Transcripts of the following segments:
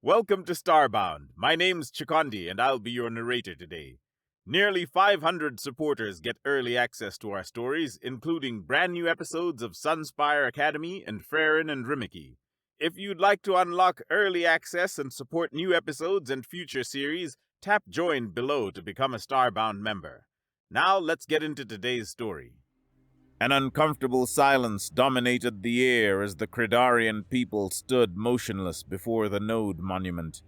Welcome to Starbound. My name's Chikondi, and I'll be your narrator today. Nearly 500 supporters get early access to our stories, including brand new episodes of Sunspire Academy and Farron and Rimiki. If you'd like to unlock early access and support new episodes and future series, tap join below to become a Starbound member. Now let's get into today's story. An uncomfortable silence dominated the air as the Credarian people stood motionless before the Node monument.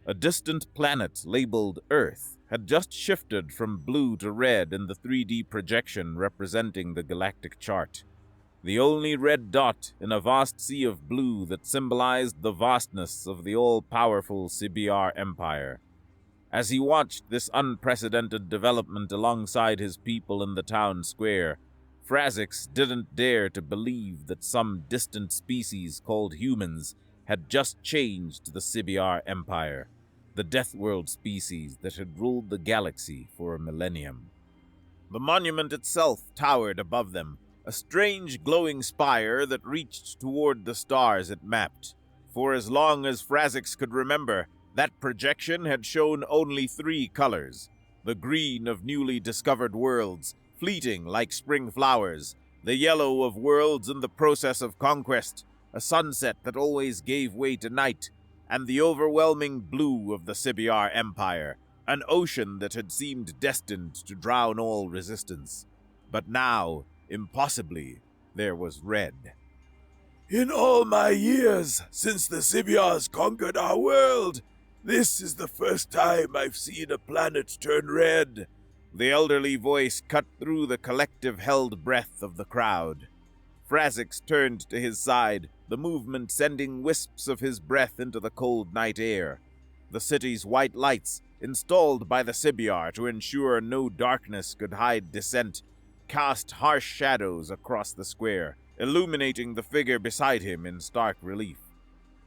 A distant planet labeled Earth had just shifted from blue to red in the 3D projection representing the galactic chart. The only red dot in a vast sea of blue that symbolized the vastness of the all-powerful CBR Empire. As he watched this unprecedented development alongside his people in the town square, Frazix didn't dare to believe that some distant species called humans had just changed the CBR Empire, the Deathworld species that had ruled the galaxy for a millennium. The monument itself towered above them, a strange glowing spire that reached toward the stars it mapped. For as long as Frazix could remember, that projection had shown only 3 colors: the green of newly discovered worlds, fleeting like spring flowers, the yellow of worlds in the process of conquest, a sunset that always gave way to night, and the overwhelming blue of the CBR Empire, an ocean that had seemed destined to drown all resistance. But now, impossibly, there was red. In all my years since the CBRs conquered our world, this is the first time I've seen a planet turn red. The elderly voice cut through the collective held breath of the crowd. Frazix turned to his side, the movement sending wisps of his breath into the cold night air. The city's white lights, installed by the CBR to ensure no darkness could hide descent, cast harsh shadows across the square, illuminating the figure beside him in stark relief.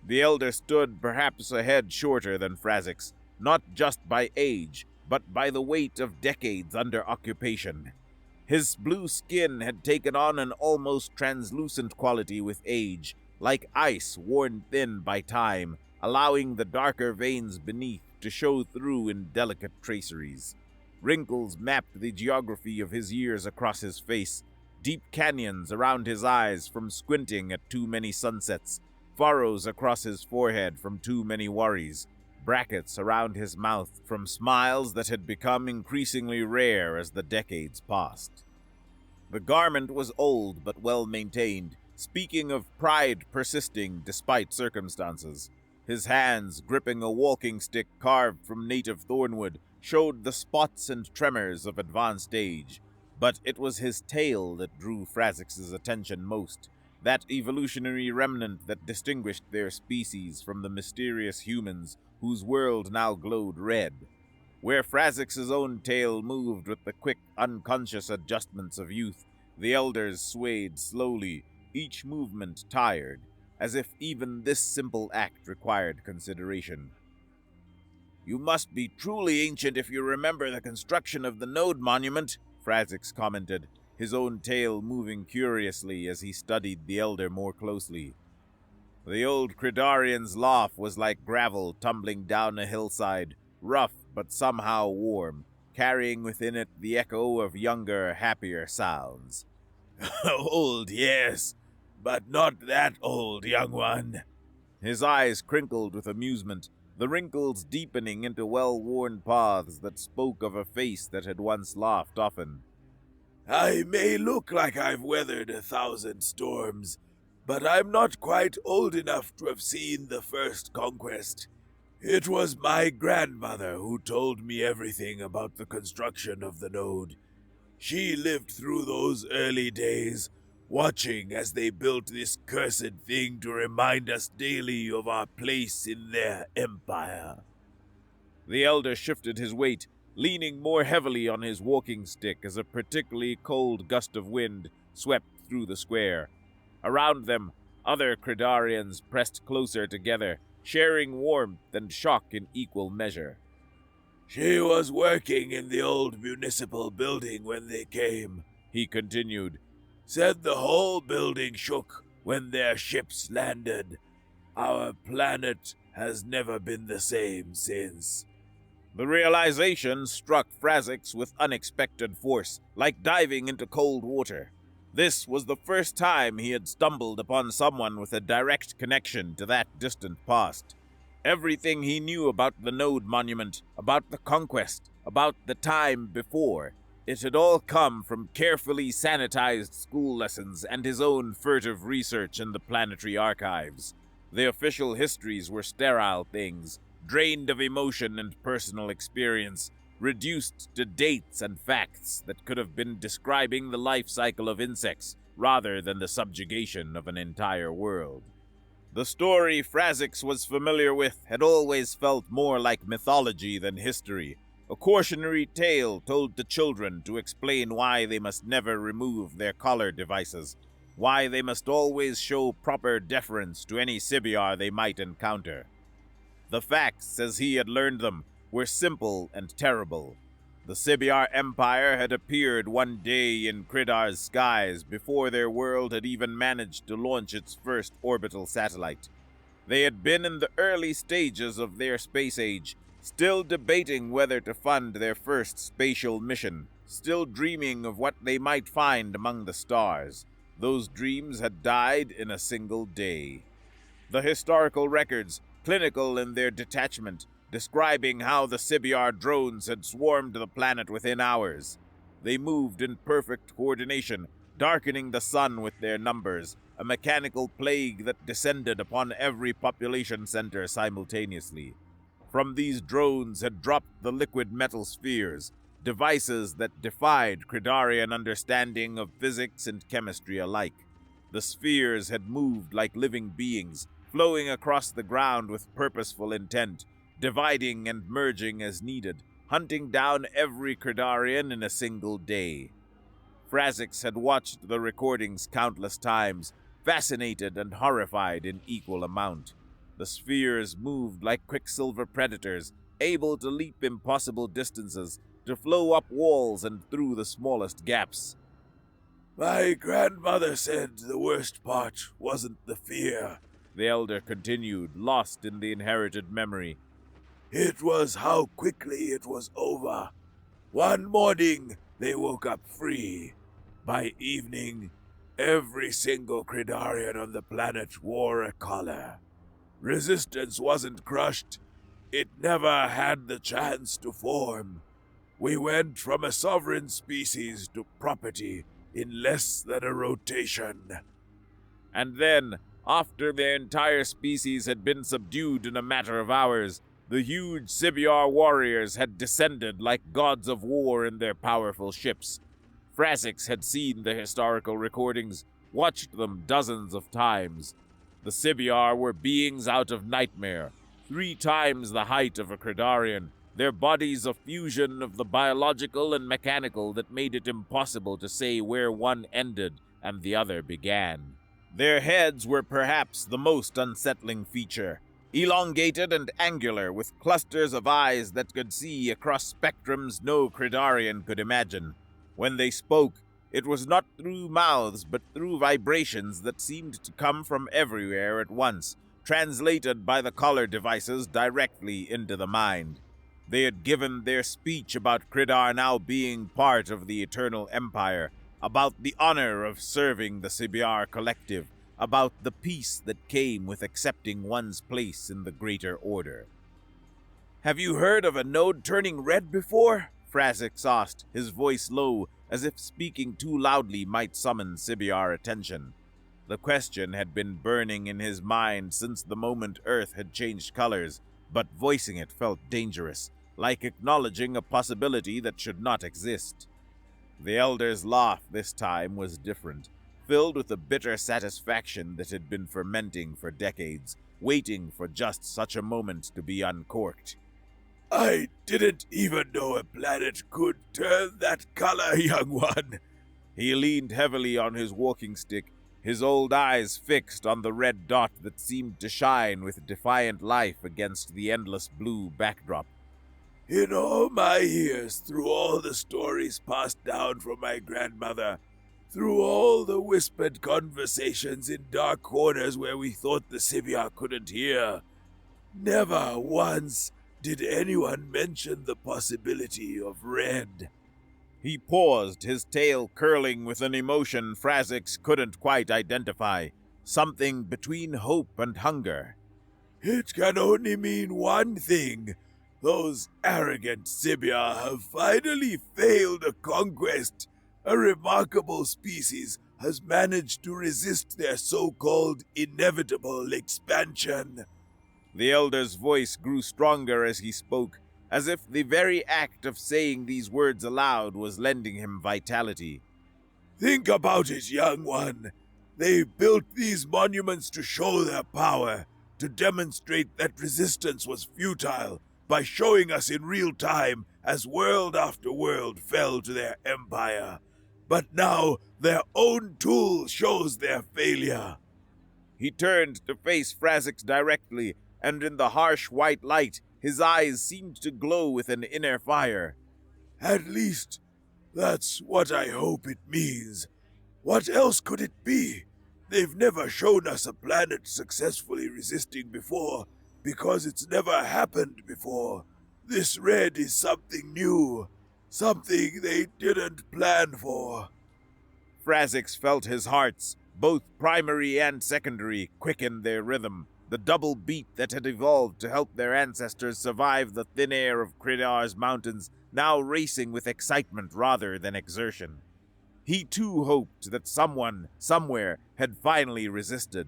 The elder stood perhaps a head shorter than Frazix, not just by age, but by the weight of decades under occupation. His blue skin had taken on an almost translucent quality with age, like ice worn thin by time, allowing the darker veins beneath to show through in delicate traceries. Wrinkles mapped the geography of his years across his face, deep canyons around his eyes from squinting at too many sunsets, furrows across his forehead from too many worries, brackets around his mouth from smiles that had become increasingly rare as the decades passed. The garment was old but well maintained, speaking of pride persisting despite circumstances. His hands, gripping a walking stick carved from native thornwood, showed the spots and tremors of advanced age. But it was his tail that drew Frazix's attention most, that evolutionary remnant that distinguished their species from the mysterious humans whose world now glowed red. Where Frazix's own tail moved with the quick, unconscious adjustments of youth, the elders swayed slowly, each movement tired, as if even this simple act required consideration. "You must be truly ancient if you remember the construction of the Node monument," Frazix commented, his own tail moving curiously as he studied the elder more closely. The old Credarian's laugh was like gravel tumbling down a hillside, rough but somehow warm, carrying within it the echo of younger, happier sounds. Old, yes, but not that old, young one. His eyes crinkled with amusement, the wrinkles deepening into well-worn paths that spoke of a face that had once laughed often. I may look like I've weathered 1,000 storms, but I'm not quite old enough to have seen the first conquest. It was my grandmother who told me everything about the construction of the node. She lived through those early days, watching as they built this cursed thing to remind us daily of our place in their empire. The elder shifted his weight, leaning more heavily on his walking stick as a particularly cold gust of wind swept through the square. Around them, other Credarians pressed closer together, sharing warmth and shock in equal measure. She was working in the old municipal building when they came, he continued. Said the whole building shook when their ships landed. Our planet has never been the same since. The realization struck Frazix with unexpected force, like diving into cold water. This was the first time he had stumbled upon someone with a direct connection to that distant past. Everything he knew about the Node Monument, about the Conquest, about the time before, it had all come from carefully sanitized school lessons and his own furtive research in the planetary archives. The official histories were sterile things, drained of emotion and personal experience, reduced to dates and facts that could have been describing the life cycle of insects rather than the subjugation of an entire world. The story Frazix was familiar with had always felt more like mythology than history, a cautionary tale told to children to explain why they must never remove their collar devices, why they must always show proper deference to any Sibyar they might encounter. The facts, as he had learned them, were simple and terrible. The Sibyar Empire had appeared one day in Kridar's skies before their world had even managed to launch its first orbital satellite. They had been in the early stages of their space age, still debating whether to fund their first spatial mission, still dreaming of what they might find among the stars. Those dreams had died in a single day. The historical records, clinical in their detachment, describing how the Sibyar drones had swarmed the planet within hours. They moved in perfect coordination, darkening the sun with their numbers, a mechanical plague that descended upon every population center simultaneously. From these drones had dropped the liquid metal spheres, devices that defied Kridarian understanding of physics and chemistry alike. The spheres had moved like living beings, flowing across the ground with purposeful intent, dividing and merging as needed, hunting down every Kridarian in a single day. Frazix had watched the recordings countless times, fascinated and horrified in equal amount. The spheres moved like quicksilver predators, able to leap impossible distances, to flow up walls and through the smallest gaps. My grandmother said the worst part wasn't the fear, the elder continued, lost in the inherited memory. It was how quickly it was over. One morning, they woke up free. By evening, every single Kridarian on the planet wore a collar. Resistance wasn't crushed. It never had the chance to form. We went from a sovereign species to property in less than a rotation. And then, after their entire species had been subdued in a matter of hours, the huge Sibyar warriors had descended like gods of war in their powerful ships. Frazix had seen the historical recordings, watched them dozens of times. The Sibyar were beings out of nightmare, 3 times the height of a Kridarian, their bodies a fusion of the biological and mechanical that made it impossible to say where one ended and the other began. Their heads were perhaps the most unsettling feature, elongated and angular with clusters of eyes that could see across spectrums no Kridarian could imagine. When they spoke, it was not through mouths but through vibrations that seemed to come from everywhere at once, translated by the collar devices directly into the mind. They had given their speech about Kridar now being part of the Eternal Empire, about the honor of serving the Sibyar Collective, about the peace that came with accepting one's place in the greater order. "Have you heard of a node turning red before?" Frazix asked, his voice low, as if speaking too loudly might summon Sibyar attention. The question had been burning in his mind since the moment Earth had changed colors, but voicing it felt dangerous, like acknowledging a possibility that should not exist. The elder's laugh this time was different, filled with a bitter satisfaction that had been fermenting for decades, waiting for just such a moment to be uncorked. I didn't even know a planet could turn that color, young one. He leaned heavily on his walking stick, his old eyes fixed on the red dot that seemed to shine with defiant life against the endless blue backdrop. In all my years, through all the stories passed down from my grandmother, Through all the whispered conversations in dark corners where we thought the Sibia couldn't hear, never once did anyone mention the possibility of red. He paused, his tail curling with an emotion Frazix couldn't quite identify, something between hope and hunger. It can only mean one thing. Those arrogant Sibia have finally failed a conquest. A remarkable species has managed to resist their so-called inevitable expansion. The elder's voice grew stronger as he spoke, as if the very act of saying these words aloud was lending him vitality. Think about it, young one. They built these monuments to show their power, to demonstrate that resistance was futile, by showing us in real time as world after world fell to their empire. But now their own tool shows their failure. He turned to face Frazix directly, and in the harsh white light, his eyes seemed to glow with an inner fire. At least, that's what I hope it means. What else could it be? They've never shown us a planet successfully resisting before, because it's never happened before. This red is something new, something they didn't plan for. Frazix felt his hearts, both primary and secondary, quicken their rhythm, the double beat that had evolved to help their ancestors survive the thin air of Kridar's mountains, now racing with excitement rather than exertion. He too hoped that someone, somewhere, had finally resisted.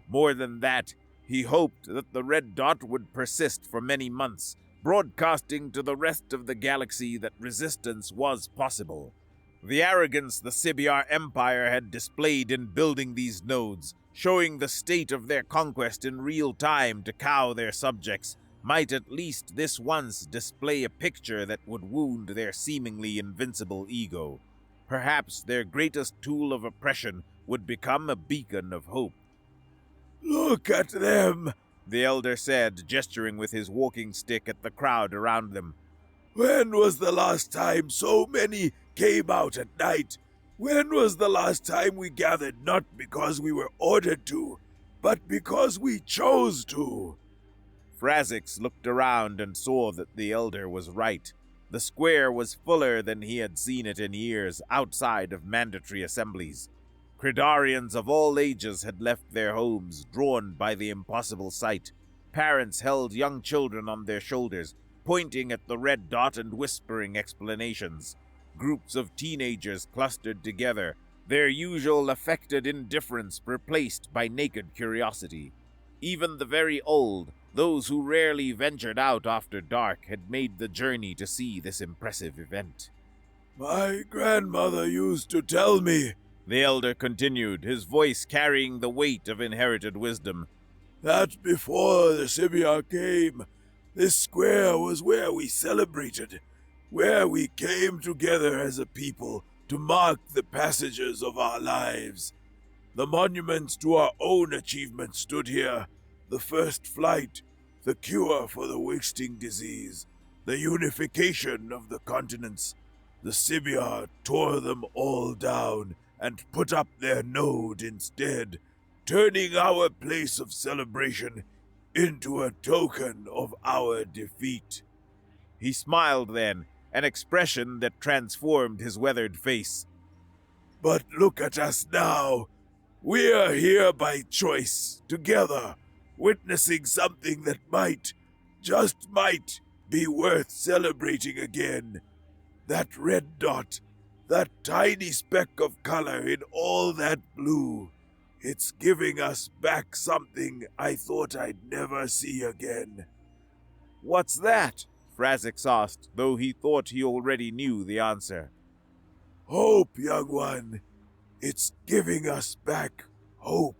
More than that, he hoped that the red dot would persist for many months, broadcasting to the rest of the galaxy that resistance was possible. The arrogance the Sibyar Empire had displayed in building these nodes, showing the state of their conquest in real time to cow their subjects, might at least this once display a picture that would wound their seemingly invincible ego. Perhaps their greatest tool of oppression would become a beacon of hope. Look at them, the elder said, gesturing with his walking stick at the crowd around them. When was the last time so many came out at night? When was the last time we gathered not because we were ordered to, but because we chose to? Frazix looked around and saw that the elder was right. The square was fuller than he had seen it in years outside of mandatory assemblies. Kridarians of all ages had left their homes, drawn by the impossible sight. Parents held young children on their shoulders, pointing at the red dot and whispering explanations. Groups of teenagers clustered together, their usual affected indifference replaced by naked curiosity. Even the very old, those who rarely ventured out after dark, had made the journey to see this impressive event. My grandmother used to tell me, the elder continued, his voice carrying the weight of inherited wisdom, that before the Sibyar came, this square was where we celebrated, where we came together as a people to mark the passages of our lives. The monuments to our own achievements stood here, the first flight, the cure for the wasting disease, the unification of the continents. The Sibyar tore them all down and put up their node instead, turning our place of celebration into a token of our defeat. He smiled then, an expression that transformed his weathered face. But look at us now. We are here by choice, together, witnessing something that might, just might, be worth celebrating again. That red dot, that tiny speck of color in all that blue, it's giving us back something I thought I'd never see again. What's that? Frazix asked, though he thought he already knew the answer. Hope, young one. It's giving us back hope.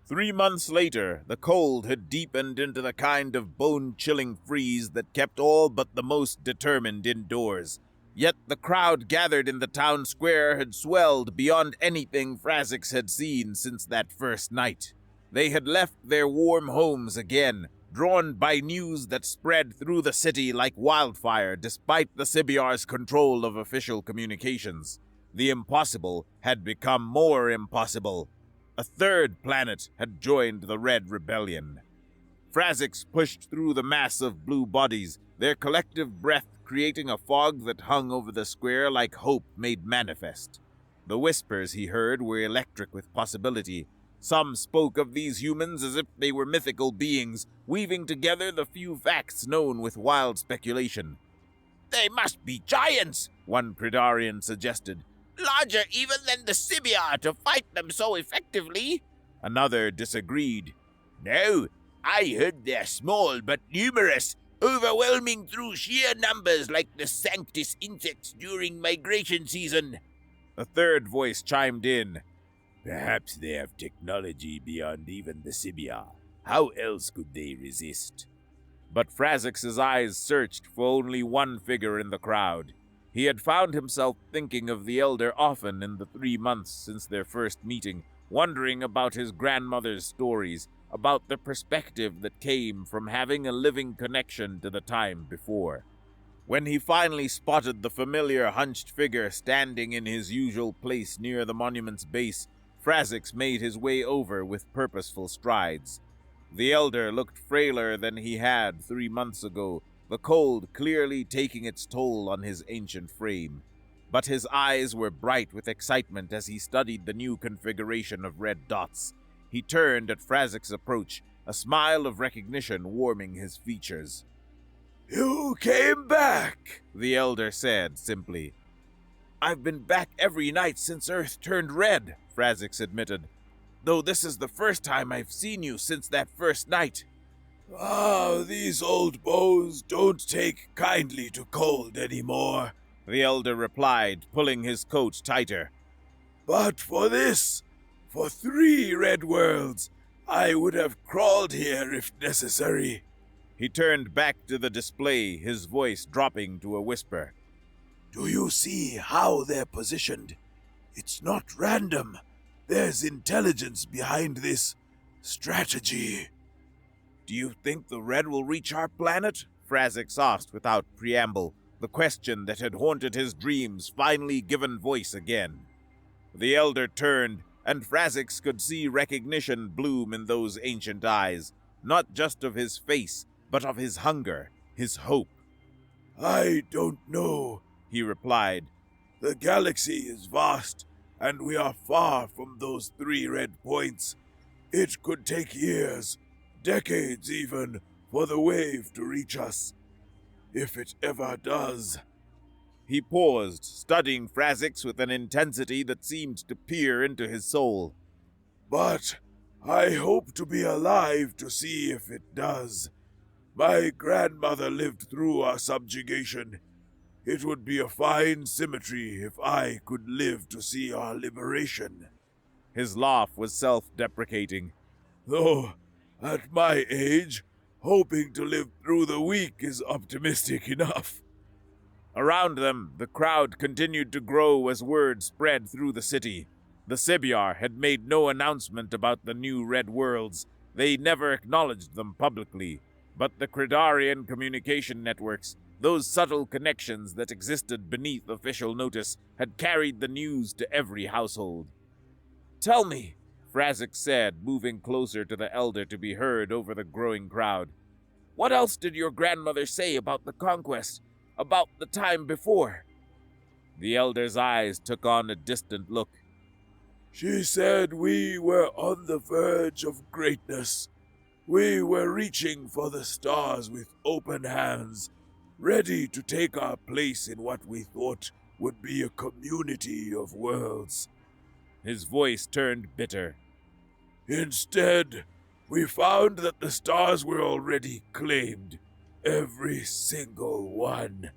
3 months later, the cold had deepened into the kind of bone-chilling freeze that kept all but the most determined indoors. Yet the crowd gathered in the town square had swelled beyond anything Frazix had seen since that first night. They had left their warm homes again, drawn by news that spread through the city like wildfire despite the Sibyar's control of official communications. The impossible had become more impossible. A third planet had joined the Red Rebellion. Frazix pushed through the mass of blue bodies, their collective breath creating a fog that hung over the square like hope made manifest. The whispers he heard were electric with possibility. Some spoke of these humans as if they were mythical beings, weaving together the few facts known with wild speculation. "They must be giants," one Pridarian suggested. "Larger even than the Sibia to fight them so effectively." Another disagreed. "No, I heard they're small but numerous, overwhelming through sheer numbers like the Sanctus insects during migration season." A third voice chimed in. "Perhaps they have technology beyond even the Sibia. How else could they resist?" But Frazix's eyes searched for only one figure in the crowd. He had found himself thinking of the elder often in the 3 months since their first meeting, wondering about his grandmother's stories, about the perspective that came from having a living connection to the time before. When he finally spotted the familiar hunched figure standing in his usual place near the monument's base, Frazix made his way over with purposeful strides. The elder looked frailer than he had 3 months ago, the cold clearly taking its toll on his ancient frame. But his eyes were bright with excitement as he studied the new configuration of red dots. He turned at Frazix's approach, a smile of recognition warming his features. "You came back," the elder said simply. "I've been back every night since Earth turned red," Frazix admitted, "though this is the first time I've seen you since that first night." These old bones don't take kindly to cold anymore," the elder replied, pulling his coat tighter. "But for this, for 3 red worlds, I would have crawled here if necessary." He turned back to the display, his voice dropping to a whisper. "Do you see how they're positioned? It's not random. There's intelligence behind this strategy." "Do you think the red will reach our planet?" Frazix asked without preamble, the question that had haunted his dreams finally given voice again. The elder turned, and Frazix could see recognition bloom in those ancient eyes, not just of his face, but of his hunger, his hope. "I don't know," he replied. "The galaxy is vast, and we are far from those 3 red points. It could take years, decades even, for the wave to reach us. If it ever does." He paused, studying Frazix with an intensity that seemed to peer into his soul. "But I hope to be alive to see if it does. My grandmother lived through our subjugation. It would be a fine symmetry if I could live to see our liberation." His laugh was self-deprecating. "Though, at my age, hoping to live through the week is optimistic enough." Around them, the crowd continued to grow as word spread through the city. The Sibyar had made no announcement about the new Red Worlds. They never acknowledged them publicly. But the Cridarian communication networks, those subtle connections that existed beneath official notice, had carried the news to every household. "Tell me," Frazix said, moving closer to the elder to be heard over the growing crowd. "What else did your grandmother say about the conquest, about the time before?" The elder's eyes took on a distant look. "She said we were on the verge of greatness. We were reaching for the stars with open hands, ready to take our place in what we thought would be a community of worlds." His voice turned bitter. "Instead, we found that the stars were already claimed, every single one.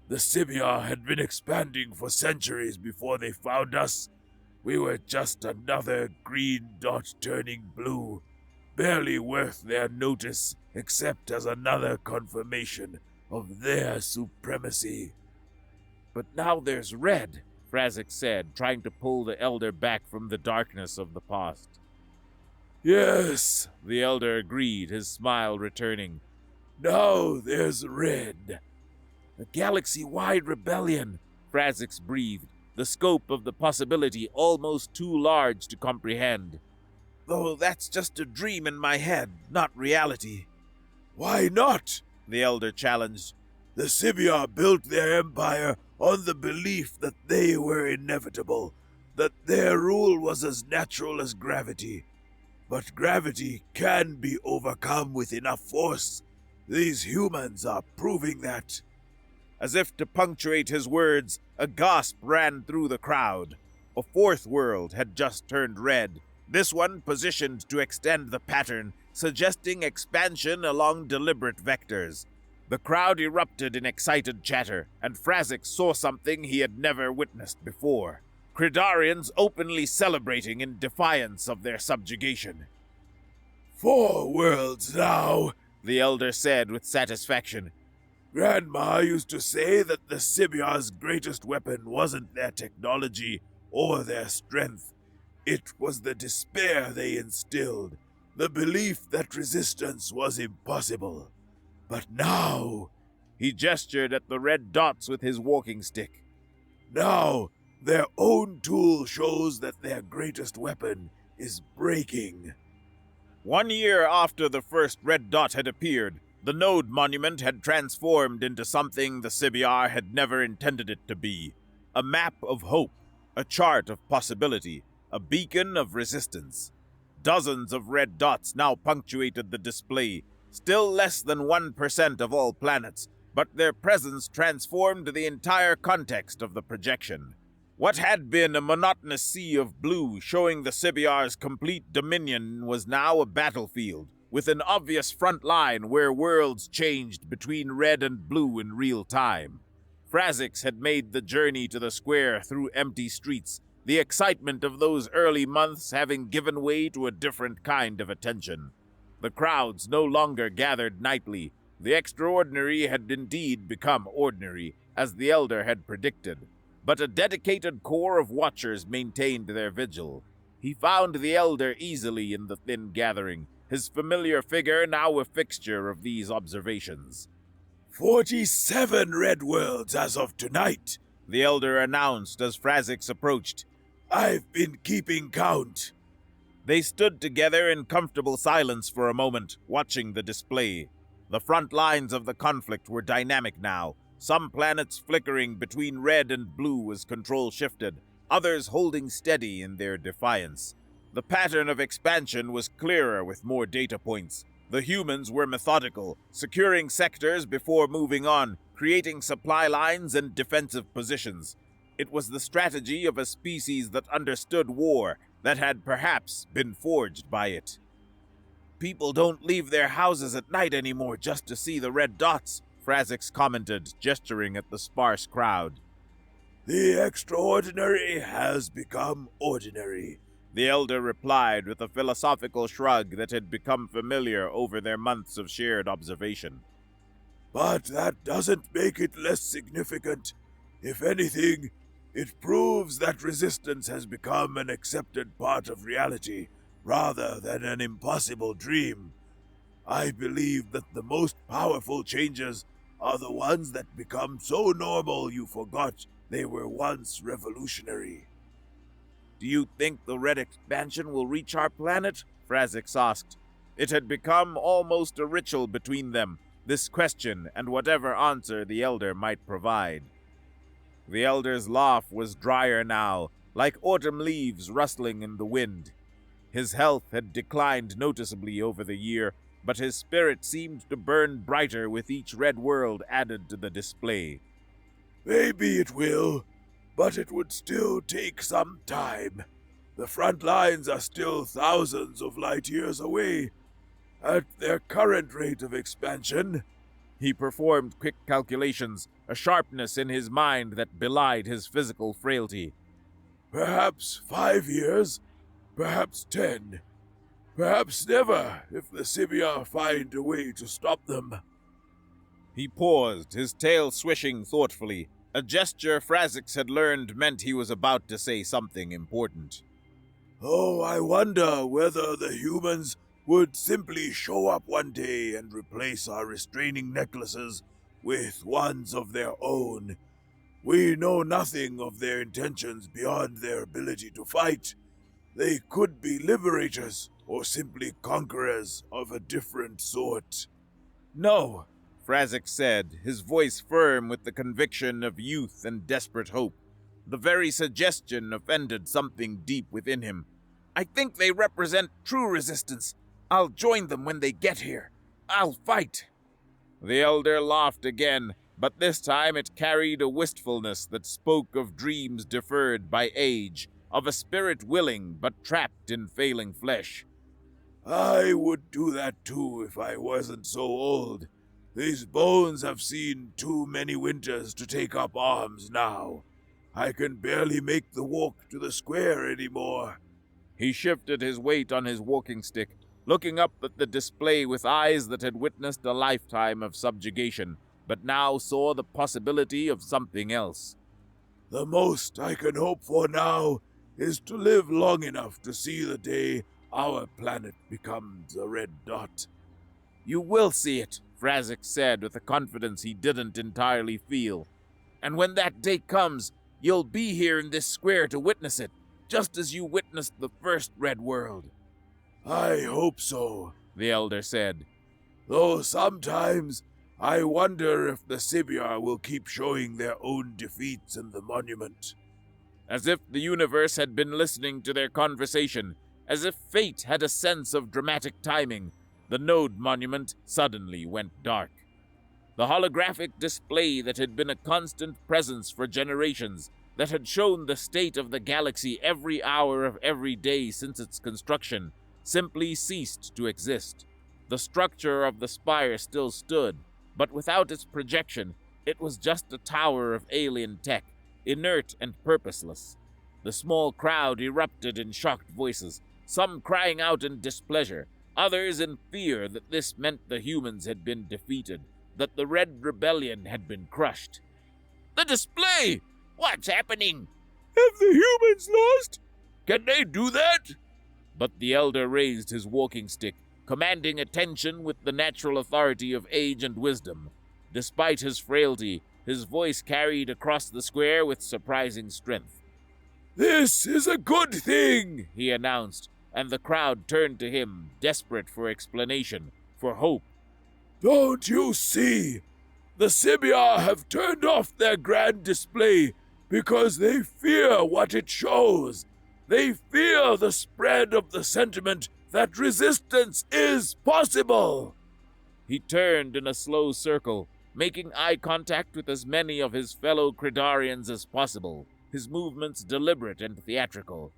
The Sibia had been expanding for centuries before they found us. We were just another green dot turning blue, barely worth their notice except as another confirmation of their supremacy." "But now there's red," Frazix said, trying to pull the elder back from the darkness of the past. "Yes," the elder agreed, his smile returning. "Now there's red." "A galaxy-wide rebellion," Frazix breathed, the scope of the possibility almost too large to comprehend. Though that's just a dream in my head, not reality. Why not? The elder challenged. The Sibia built their empire on the belief that they were inevitable, that their rule was as natural as gravity. But gravity can be overcome with enough force. These humans are proving that. As if to punctuate his words, a gasp ran through the crowd. A fourth world had just turned red, this one positioned to extend the pattern, suggesting expansion along deliberate vectors. The crowd erupted in excited chatter, and Frazix saw something he had never witnessed before. Cridarians openly celebrating in defiance of their subjugation. 4 worlds now, the elder said with satisfaction. Grandma used to say that the Sibia's greatest weapon wasn't their technology or their strength. It was the despair they instilled, the belief that resistance was impossible. But now, he gestured at the red dots with his walking stick. Now, their own tool shows that their greatest weapon is breaking. 1 year after the first red dot had appeared, the node monument had transformed into something the Sibiar had never intended it to be. A map of hope, a chart of possibility, a beacon of resistance. Dozens of red dots now punctuated the display, still less than 1% of all planets, but their presence transformed the entire context of the projection. What had been a monotonous sea of blue showing the Sibiar's complete dominion was now a battlefield, with an obvious front line where worlds changed between red and blue in real time. Frazix had made the journey to the square through empty streets, the excitement of those early months having given way to a different kind of attention. The crowds no longer gathered nightly. The extraordinary had indeed become ordinary, as the elder had predicted. But a dedicated corps of watchers maintained their vigil. He found the elder easily in the thin gathering, his familiar figure now a fixture of these observations. 47 red worlds as of tonight, the elder announced as Frazix approached. I've been keeping count. They stood together in comfortable silence for a moment, watching the display. The front lines of the conflict were dynamic now, some planets flickering between red and blue as control shifted, others holding steady in their defiance. The pattern of expansion was clearer with more data points. The humans were methodical, securing sectors before moving on, creating supply lines and defensive positions. It was the strategy of a species that understood war, that had perhaps been forged by it. People don't leave their houses at night anymore just to see the red dots, Frazix commented, gesturing at the sparse crowd. The extraordinary has become ordinary, the elder replied with a philosophical shrug that had become familiar over their months of shared observation. But that doesn't make it less significant. If anything, it proves that resistance has become an accepted part of reality, rather than an impossible dream. I believe that the most powerful changes are the ones that become so normal you forgot they were once revolutionary. Do you think the red expansion will reach our planet? Frazix asked. It had become almost a ritual between them, this question and whatever answer the elder might provide. The elder's laugh was drier now, like autumn leaves rustling in the wind. His health had declined noticeably over the year, but his spirit seemed to burn brighter with each red world added to the display. Maybe it will, but it would still take some time. The front lines are still thousands of light years away. At their current rate of expansion, he performed quick calculations, a sharpness in his mind that belied his physical frailty. Perhaps 5 years, perhaps 10, perhaps never, if the Sibia find a way to stop them. He paused, his tail swishing thoughtfully, a gesture Frazix had learned meant he was about to say something important. Oh, I wonder whether the humans would simply show up one day and replace our restraining necklaces with ones of their own. We know nothing of their intentions beyond their ability to fight. They could be liberators or simply conquerors of a different sort. No, Frazik said, his voice firm with the conviction of youth and desperate hope. The very suggestion offended something deep within him. I think they represent true resistance. I'll join them when they get here. I'll fight. The elder laughed again, but this time it carried a wistfulness that spoke of dreams deferred by age, of a spirit willing but trapped in failing flesh. I would do that too if I wasn't so old. These bones have seen too many winters to take up arms now. I can barely make the walk to the square anymore. He shifted his weight on his walking stick, looking up at the display with eyes that had witnessed a lifetime of subjugation, but now saw the possibility of something else. The most I can hope for now is to live long enough to see the day our planet becomes a red dot. You will see it, Frazik said with a confidence he didn't entirely feel. And when that day comes, you'll be here in this square to witness it, just as you witnessed the first Red World. I hope so, the elder said. Though sometimes I wonder if the Sibyar will keep showing their own defeats in the monument. As if the universe had been listening to their conversation, as if fate had a sense of dramatic timing, the node monument suddenly went dark. The holographic display that had been a constant presence for generations, that had shown the state of the galaxy every hour of every day since its construction, simply ceased to exist. The structure of the spire still stood, but without its projection, it was just a tower of alien tech, inert and purposeless. The small crowd erupted in shocked voices, some crying out in displeasure, others in fear that this meant the humans had been defeated, that the Red Rebellion had been crushed. The display! What's happening? Have the humans lost? Can they do that? But the elder raised his walking stick, commanding attention with the natural authority of age and wisdom. Despite his frailty, his voice carried across the square with surprising strength. This is a good thing, he announced, and the crowd turned to him, desperate for explanation, for hope. Don't you see? The Sibyar have turned off their grand display because they fear what it shows. They fear the spread of the sentiment that resistance is possible. He turned in a slow circle, making eye contact with as many of his fellow Cridarians as possible, his movements deliberate and theatrical.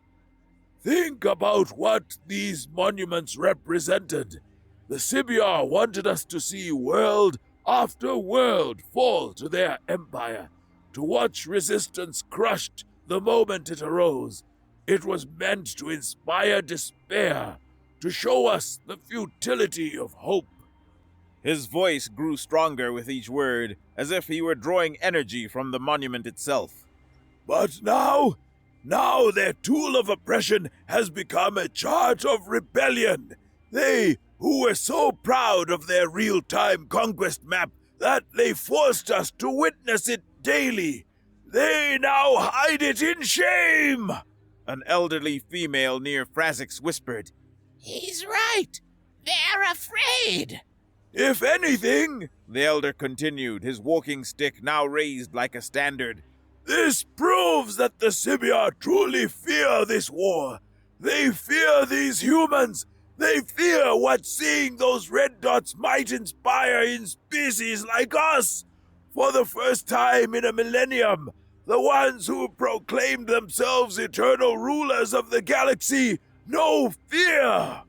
Think about what these monuments represented. The Sibyar wanted us to see world after world fall to their empire, to watch resistance crushed the moment it arose. It was meant to inspire despair, to show us the futility of hope. His voice grew stronger with each word, as if he were drawing energy from the monument itself. But now their tool of oppression has become a chart of rebellion. They, who were so proud of their real-time conquest map that they forced us to witness it daily, they now hide it in shame. An elderly female near Frazix whispered, He's right. They're afraid. If anything, the elder continued, his walking stick now raised like a standard, this proves that the Sibyar truly fear this war. They fear these humans. They fear what seeing those red dots might inspire in species like us. For the first time in a millennium, the ones who proclaimed themselves eternal rulers of the galaxy know fear.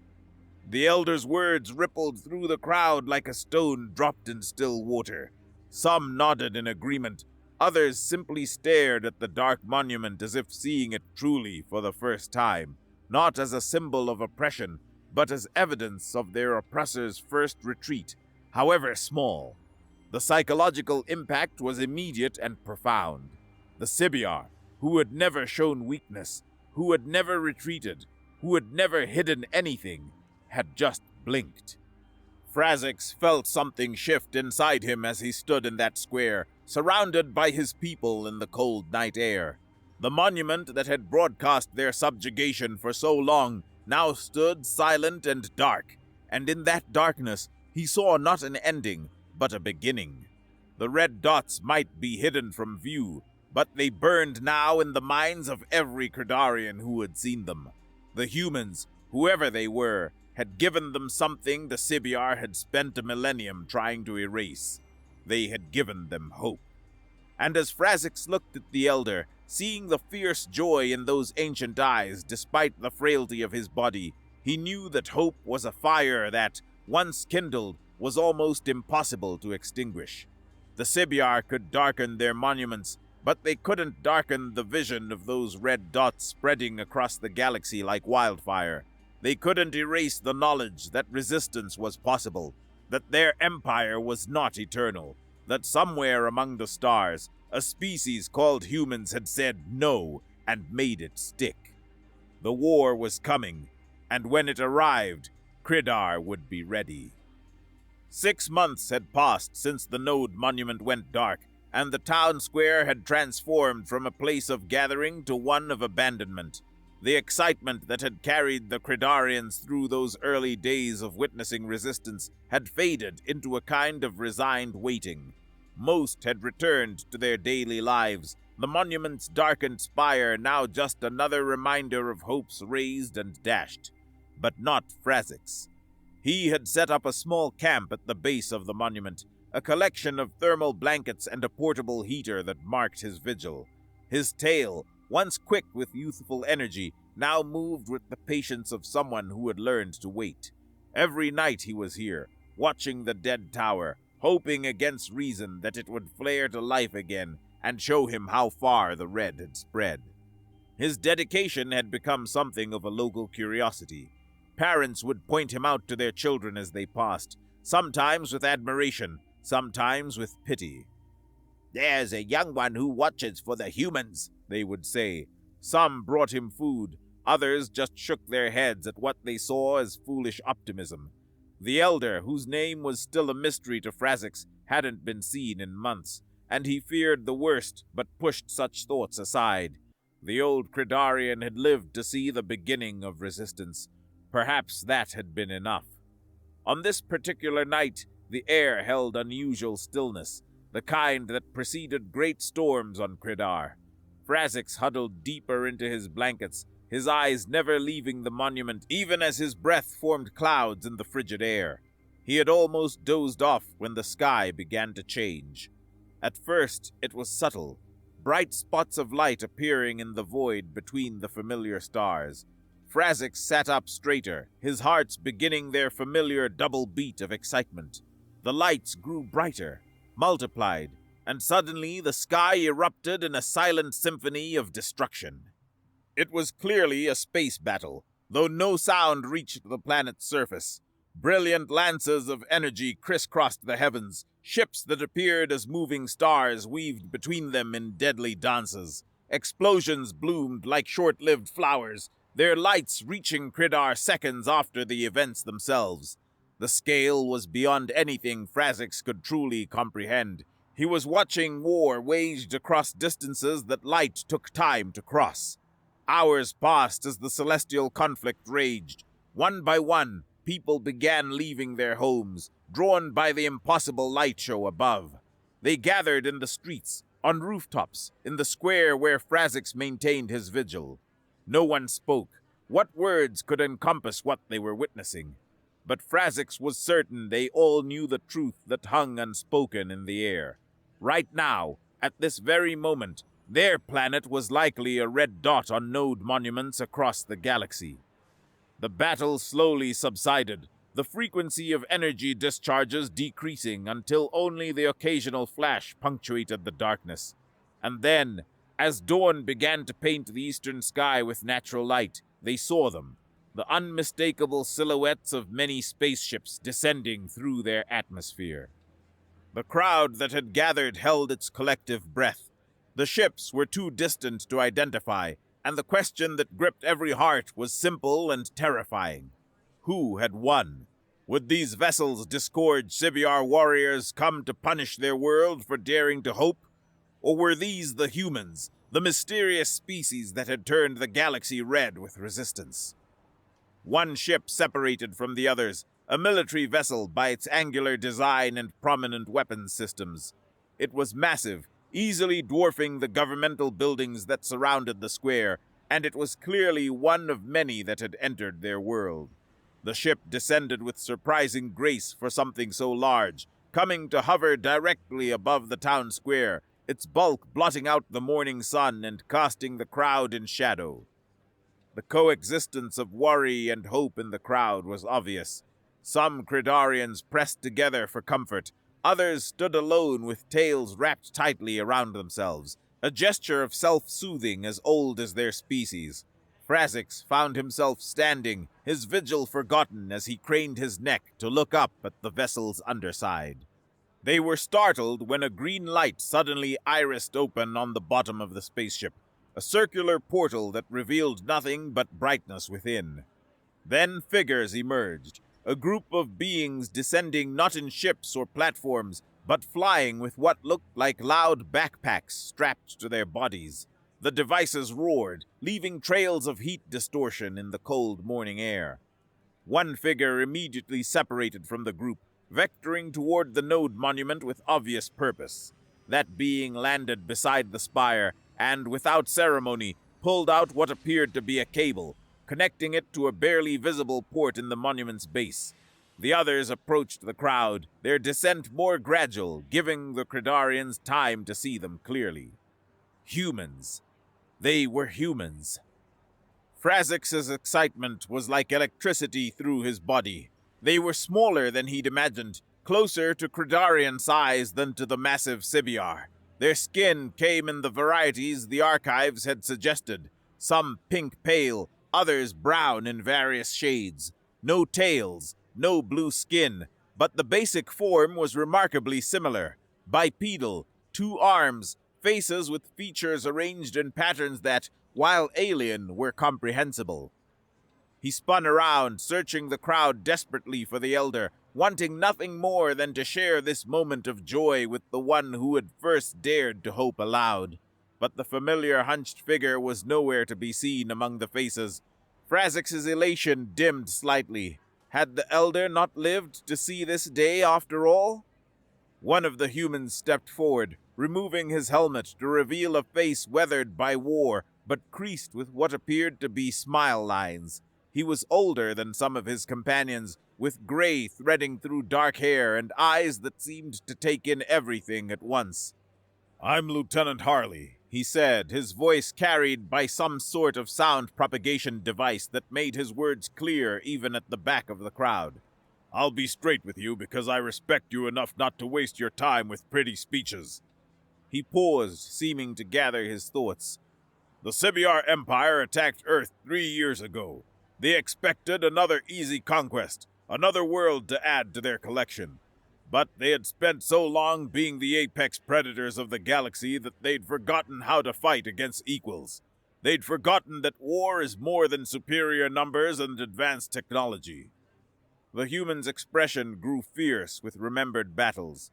The elder's words rippled through the crowd like a stone dropped in still water. Some nodded in agreement. Others simply stared at the dark monument as if seeing it truly for the first time, not as a symbol of oppression, but as evidence of their oppressor's first retreat, however small. The psychological impact was immediate and profound. The Sibyar, who had never shown weakness, who had never retreated, who had never hidden anything, had just blinked. Frazix felt something shift inside him as he stood in that square, surrounded by his people in the cold night air. The monument that had broadcast their subjugation for so long now stood silent and dark, and in that darkness he saw not an ending, but a beginning. The red dots might be hidden from view, but they burned now in the minds of every Credarian who had seen them. The humans, whoever they were, had given them something the Sibyar had spent a millennium trying to erase. They had given them hope. And as Frazix looked at the Elder, seeing the fierce joy in those ancient eyes despite the frailty of his body, he knew that hope was a fire that, once kindled, was almost impossible to extinguish. The Sibyar could darken their monuments, but they couldn't darken the vision of those red dots spreading across the galaxy like wildfire. They couldn't erase the knowledge that resistance was possible, that their empire was not eternal, that somewhere among the stars, a species called humans had said no and made it stick. The war was coming, and when it arrived, Cridar would be ready. 6 months had passed since the Node monument went dark, and the town square had transformed from a place of gathering to one of abandonment. The excitement that had carried the Credarians through those early days of witnessing resistance had faded into a kind of resigned waiting. Most had returned to their daily lives, the monument's darkened spire now just another reminder of hopes raised and dashed. But not Frazix. He had set up a small camp at the base of the monument, a collection of thermal blankets and a portable heater that marked his vigil. His tale, once quick with youthful energy, now moved with the patience of someone who had learned to wait. Every night he was here, watching the dead tower, hoping against reason that it would flare to life again and show him how far the red had spread. His dedication had become something of a local curiosity. Parents would point him out to their children as they passed, sometimes with admiration, sometimes with pity. "There's a young one who watches for the humans," they would say. Some brought him food, others just shook their heads at what they saw as foolish optimism. The Elder, whose name was still a mystery to Frazix, hadn't been seen in months, and he feared the worst but pushed such thoughts aside. The old Credarian had lived to see the beginning of resistance. Perhaps that had been enough. On this particular night, the air held unusual stillness, the kind that preceded great storms on Credar. Frazix huddled deeper into his blankets, his eyes never leaving the monument even as his breath formed clouds in the frigid air. He had almost dozed off when the sky began to change. At first, it was subtle, bright spots of light appearing in the void between the familiar stars. Frazix sat up straighter, his hearts beginning their familiar double beat of excitement. The lights grew brighter, multiplied, and suddenly the sky erupted in a silent symphony of destruction. It was clearly a space battle, though no sound reached the planet's surface. Brilliant lances of energy crisscrossed the heavens, ships that appeared as moving stars weaved between them in deadly dances. Explosions bloomed like short-lived flowers, their lights reaching Cridar seconds after the events themselves. The scale was beyond anything Frazix could truly comprehend. He was watching war waged across distances that light took time to cross. Hours passed as the celestial conflict raged. One by one, people began leaving their homes, drawn by the impossible light show above. They gathered in the streets, on rooftops, in the square where Frazix maintained his vigil. No one spoke. What words could encompass what they were witnessing? But Frazix was certain they all knew the truth that hung unspoken in the air. Right now, at this very moment, their planet was likely a red dot on node monuments across the galaxy. The battle slowly subsided, the frequency of energy discharges decreasing until only the occasional flash punctuated the darkness. And then, as dawn began to paint the eastern sky with natural light, they saw them, the unmistakable silhouettes of many spaceships descending through their atmosphere. The crowd that had gathered held its collective breath. The ships were too distant to identify, and the question that gripped every heart was simple and terrifying. Who had won? Would these vessels disgorge Sibyar warriors come to punish their world for daring to hope? Or were these the humans, the mysterious species that had turned the galaxy red with resistance? One ship separated from the others, a military vessel by its angular design and prominent weapons systems. It was massive, easily dwarfing the governmental buildings that surrounded the square, and it was clearly one of many that had entered their world. The ship descended with surprising grace for something so large, coming to hover directly above the town square, its bulk blotting out the morning sun and casting the crowd in shadow. The coexistence of worry and hope in the crowd was obvious. Some Credarians pressed together for comfort, others stood alone with tails wrapped tightly around themselves, a gesture of self-soothing as old as their species. Phrazix found himself standing, his vigil forgotten as he craned his neck to look up at the vessel's underside. They were startled when a green light suddenly irised open on the bottom of the spaceship, a circular portal that revealed nothing but brightness within. Then figures emerged, a group of beings descending not in ships or platforms, but flying with what looked like loud backpacks strapped to their bodies. The devices roared, leaving trails of heat distortion in the cold morning air. One figure immediately separated from the group, vectoring toward the node monument with obvious purpose. That being landed beside the spire, and without ceremony, pulled out what appeared to be a cable, connecting it to a barely visible port in the monument's base. The others approached the crowd, their descent more gradual, giving the Credarians time to see them clearly. Humans. They were humans. Phrazix's excitement was like electricity through his body. They were smaller than he'd imagined, closer to Credarian size than to the massive Sibyar. Their skin came in the varieties the archives had suggested, some pink pale, others brown in various shades. No tails, no blue skin, but the basic form was remarkably similar. Bipedal, 2 arms, faces with features arranged in patterns that, while alien, were comprehensible. He spun around, searching the crowd desperately for the Elder, wanting nothing more than to share this moment of joy with the one who had first dared to hope aloud. But the familiar hunched figure was nowhere to be seen among the faces. Phrazix's elation dimmed slightly. Had the Elder not lived to see this day after all? One of the humans stepped forward, removing his helmet to reveal a face weathered by war, but creased with what appeared to be smile lines. He was older than some of his companions, with gray threading through dark hair and eyes that seemed to take in everything at once. "I'm Lieutenant Harley," he said, his voice carried by some sort of sound propagation device that made his words clear even at the back of the crowd. "I'll be straight with you because I respect you enough not to waste your time with pretty speeches." He paused, seeming to gather his thoughts. "The Sibyar Empire attacked Earth 3 years ago. They expected another easy conquest, another world to add to their collection. But they had spent so long being the apex predators of the galaxy that they'd forgotten how to fight against equals. They'd forgotten that war is more than superior numbers and advanced technology." The human's expression grew fierce with remembered battles.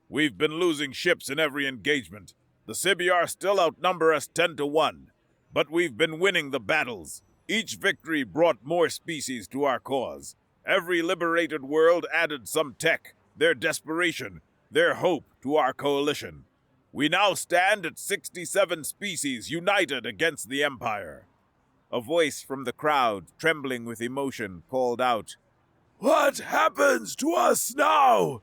"We've been losing ships in every engagement. The Sibyar still outnumber us 10 to 1. But we've been winning the battles. Each victory brought more species to our cause. Every liberated world added some tech, their desperation, their hope to our coalition. We now stand at 67 species united against the Empire." A voice from the crowd, trembling with emotion, called out, "What happens to us now?"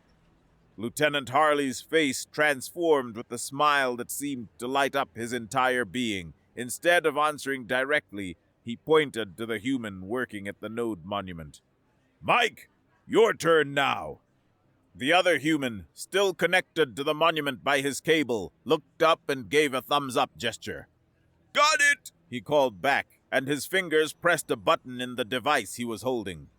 Lieutenant Harley's face transformed with a smile that seemed to light up his entire being. Instead of answering directly, he pointed to the human working at the node monument. "Mike, your turn now." The other human, still connected to the monument by his cable, looked up and gave a thumbs-up gesture. "Got it!" he called back, and his fingers pressed a button in the device he was holding.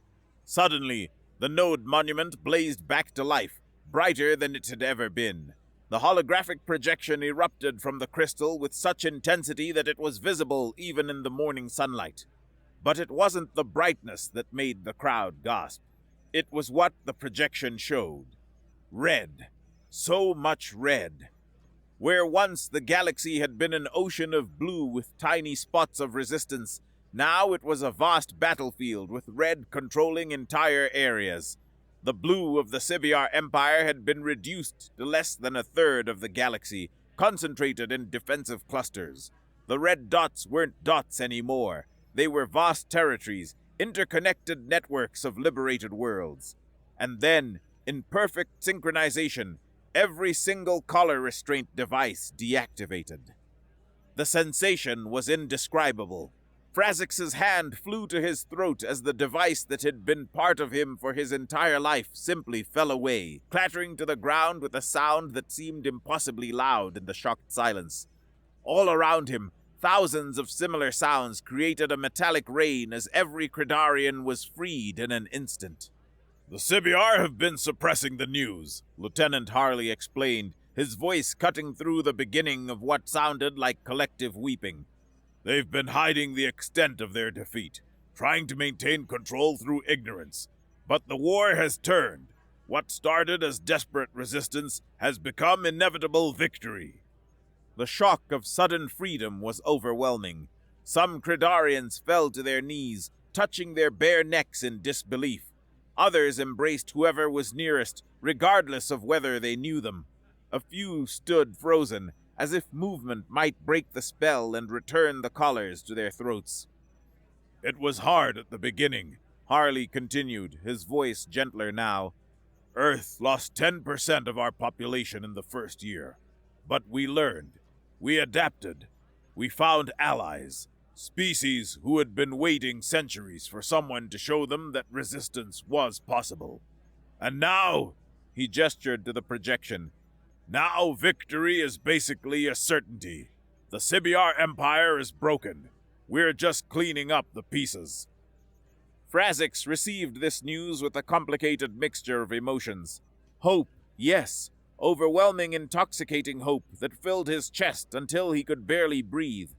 Suddenly, the node monument blazed back to life, brighter than it had ever been. The holographic projection erupted from the crystal with such intensity that it was visible even in the morning sunlight. But it wasn't the brightness that made the crowd gasp. It was what the projection showed. Red. So much red. Where once the galaxy had been an ocean of blue with tiny spots of resistance, now it was a vast battlefield with red controlling entire areas. The blue of the Sibyar Empire had been reduced to less than a third of the galaxy, concentrated in defensive clusters. The red dots weren't dots anymore. They were vast territories, interconnected networks of liberated worlds. And then, in perfect synchronization, every single collar restraint device deactivated. The sensation was indescribable. Frazix's hand flew to his throat as the device that had been part of him for his entire life simply fell away, clattering to the ground with a sound that seemed impossibly loud in the shocked silence. All around him, thousands of similar sounds created a metallic rain as every Credarian was freed in an instant. "The Sibyar have been suppressing the news," Lieutenant Harley explained, his voice cutting through the beginning of what sounded like collective weeping. "They've been hiding the extent of their defeat, trying to maintain control through ignorance. But the war has turned. What started as desperate resistance has become inevitable victory." The shock of sudden freedom was overwhelming. Some Credarians fell to their knees, touching their bare necks in disbelief. Others embraced whoever was nearest, regardless of whether they knew them. A few stood frozen, as if movement might break the spell and return the collars to their throats. "It was hard at the beginning," Harley continued, his voice gentler now. "Earth lost 10% of our population in the first year. But we learned. We adapted. We found allies. Species who had been waiting centuries for someone to show them that resistance was possible. And now," he gestured to the projection, "now victory is basically a certainty. The Sibyar Empire is broken. We're just cleaning up the pieces." Frazix received this news with a complicated mixture of emotions. Hope, yes, overwhelming, intoxicating hope that filled his chest until he could barely breathe.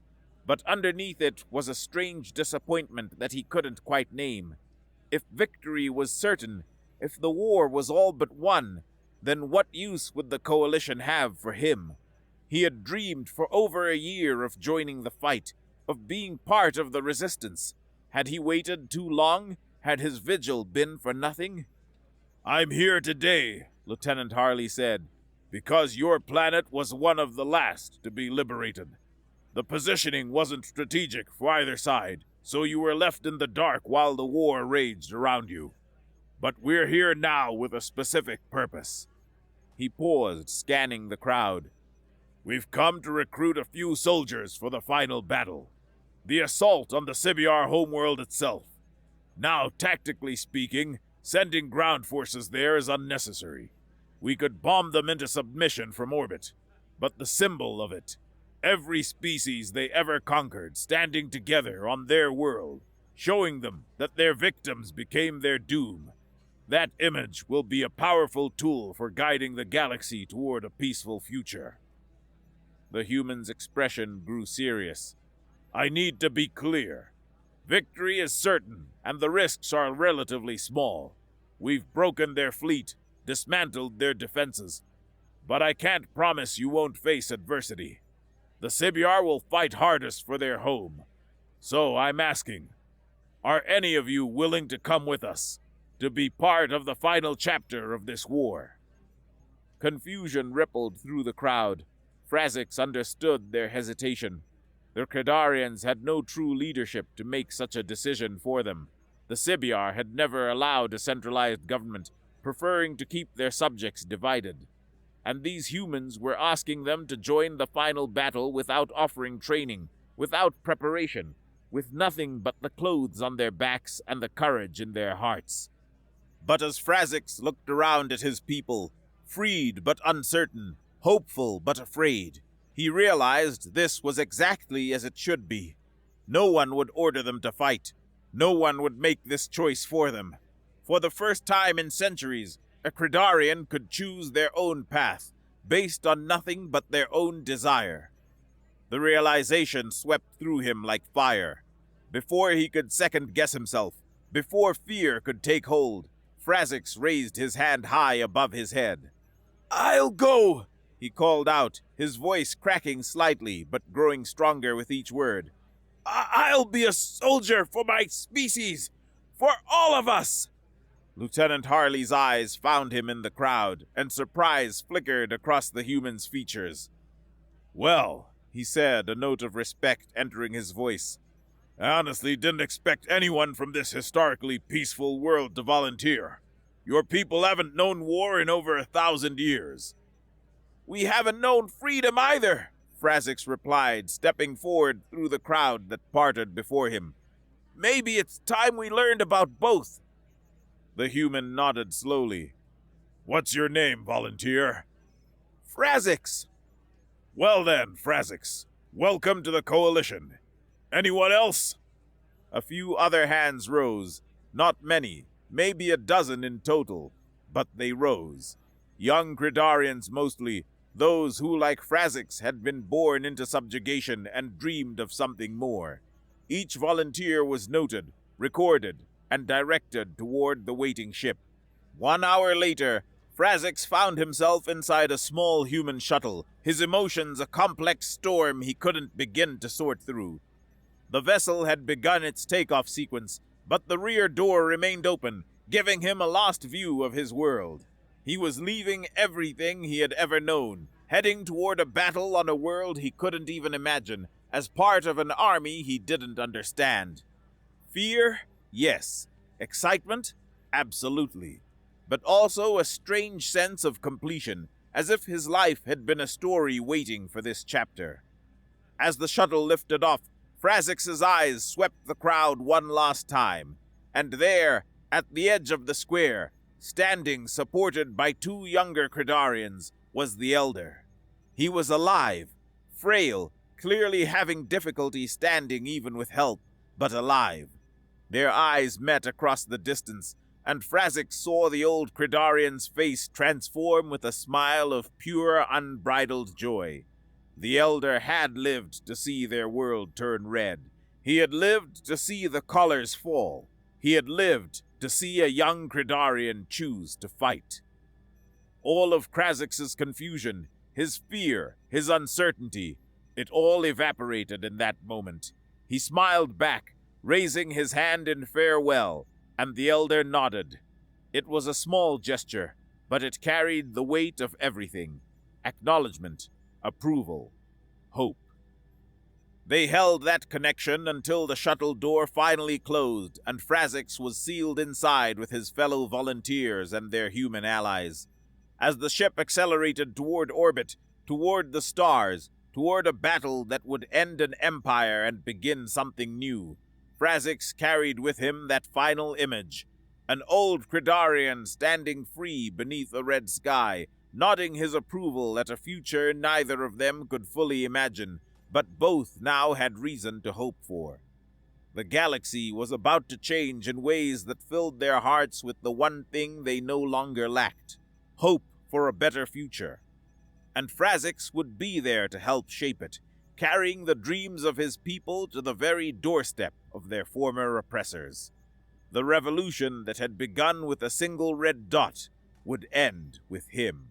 But underneath it was a strange disappointment that he couldn't quite name. If victory was certain, if the war was all but won, then what use would the coalition have for him? He had dreamed for over a year of joining the fight, of being part of the resistance. Had he waited too long? Had his vigil been for nothing? "I'm here today," Lieutenant Harley said, "because your planet was one of the last to be liberated. The positioning wasn't strategic for either side, so you were left in the dark while the war raged around you. But we're here now with a specific purpose." He paused, scanning the crowd. "We've come to recruit a few soldiers for the final battle. The assault on the Sibyar homeworld itself. Now, tactically speaking, sending ground forces there is unnecessary. We could bomb them into submission from orbit. But the symbol of it, every species they ever conquered standing together on their world, showing them that their victims became their doom. That image will be a powerful tool for guiding the galaxy toward a peaceful future." The human's expression grew serious. "I need to be clear. Victory is certain, and the risks are relatively small. We've broken their fleet, dismantled their defenses. But I can't promise you won't face adversity. The Sibyar will fight hardest for their home. So I'm asking, are any of you willing to come with us, to be part of the final chapter of this war?" Confusion rippled through the crowd. Frazix understood their hesitation. The Credarians had no true leadership to make such a decision for them. The Sibyar had never allowed a centralized government, preferring to keep their subjects divided. And these humans were asking them to join the final battle without offering training, without preparation, with nothing but the clothes on their backs and the courage in their hearts. But as Frazix looked around at his people, freed but uncertain, hopeful but afraid, he realized this was exactly as it should be. No one would order them to fight. No one would make this choice for them. For the first time in centuries, a Credarian could choose their own path, based on nothing but their own desire. The realization swept through him like fire. Before he could second-guess himself, before fear could take hold, Frazix raised his hand high above his head. I'll go! He called out, his voice cracking slightly but growing stronger with each word. I'll be a soldier for my species! For all of us! Lieutenant Harley's eyes found him in the crowd, and surprise flickered across the human's features. Well, he said, a note of respect entering his voice. I honestly didn't expect anyone from this historically peaceful world to volunteer. Your people haven't known war in over 1,000 years. We haven't known freedom either, Frazix replied, stepping forward through the crowd that parted before him. Maybe it's time we learned about both. The human nodded slowly. What's your name, volunteer? Frazix. Well then, Frazix, welcome to the Coalition. Anyone else? A few other hands rose. Not many, maybe a dozen in total, but they rose. Young Cridarians mostly, those who, like Frazix, had been born into subjugation and dreamed of something more. Each volunteer was noted, recorded, and directed toward the waiting ship. 1 hour later, Frazix found himself inside a small human shuttle, his emotions a complex storm he couldn't begin to sort through. The vessel had begun its takeoff sequence, but the rear door remained open, giving him a lost view of his world. He was leaving everything he had ever known, heading toward a battle on a world he couldn't even imagine, as part of an army he didn't understand. Fear? Yes. Excitement? Absolutely. But also a strange sense of completion, as if his life had been a story waiting for this chapter. As the shuttle lifted off, Frazix's eyes swept the crowd one last time, and there, at the edge of the square, standing supported by 2 younger Cridarians, was the Elder. He was alive, frail, clearly having difficulty standing even with help, but alive. Their eyes met across the distance, and Frazix saw the old Cridarian's face transform with a smile of pure, unbridled joy. The Elder had lived to see their world turn red. He had lived to see the collars fall. He had lived to see a young Cridarian choose to fight. All of Frazix's confusion, his fear, his uncertainty, it all evaporated in that moment. He smiled back, raising his hand in farewell, and the Elder nodded. It was a small gesture, but it carried the weight of everything. Acknowledgement, approval, hope. They held that connection until the shuttle door finally closed and Frazix was sealed inside with his fellow volunteers and their human allies. As the ship accelerated toward orbit, toward the stars, toward a battle that would end an empire and begin something new, Frazix carried with him that final image, an old Cridarian standing free beneath a red sky, nodding his approval at a future neither of them could fully imagine, but both now had reason to hope for. The galaxy was about to change in ways that filled their hearts with the one thing they no longer lacked, hope for a better future. And Frazix would be there to help shape it, carrying the dreams of his people to the very doorstep of their former oppressors. The revolution that had begun with a single red dot would end with him.